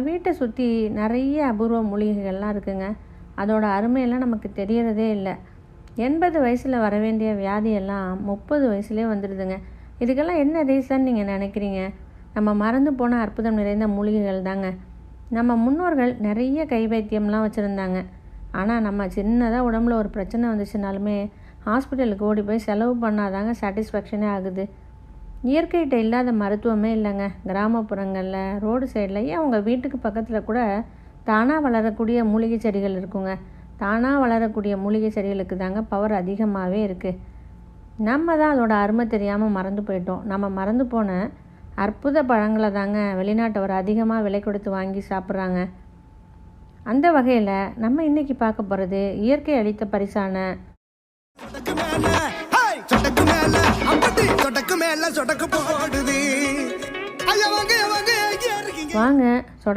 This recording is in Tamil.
வீட்டை சுற்றி நிறைய அபூர்வ மூலிகைகள்லாம் இருக்குங்க. அதோட அருமையெல்லாம் நமக்கு தெரியறதே இல்லை. 80 வயசில் வர வேண்டிய வியாதியெல்லாம் 30 வயசுலேயே வந்துடுதுங்க. இதுக்கெல்லாம் என்ன ரீசன் நீங்கள் நினைக்கிறீங்க? நம்ம மறந்து போன அற்புதம் நிறைந்த மூலிகைகள் தாங்க. நம்ம முன்னோர்கள் நிறைய கை வைத்தியம்லாம் வச்சுருந்தாங்க. ஆனால் நம்ம சின்னதாக உடம்புல ஒரு பிரச்சனை வந்துச்சுனாலுமே ஹாஸ்பிட்டலுக்கு ஓடி போய் செலவு பண்ணாதாங்க சாட்டிஸ்ஃபேக்ஷனே ஆகுது. இயற்கைகிட்ட இல்லாத மருத்துவமே இல்லைங்க. கிராமப்புறங்களில், ரோடு சைடில், ஏன் உங்கள் வீட்டுக்கு பக்கத்தில் கூட தானாக வளரக்கூடிய மூலிகை செடிகள் இருக்குங்க. தானாக வளரக்கூடிய மூலிகை செடிகளுக்கு தாங்க பவர் அதிகமாகவே இருக்குது. நம்ம தான் அதோட அருமை தெரியாமல் மறந்து போயிட்டோம். நம்ம மறந்து போன அற்புத பழங்களை தாங்க வெளிநாட்டவர் அதிகமாக விலை கொடுத்து வாங்கி சாப்பிட்றாங்க. அந்த வகையில் நம்ம இன்றைக்கி பார்க்க போகிறது இயற்கை அளித்த பரிசான வாங்க சொட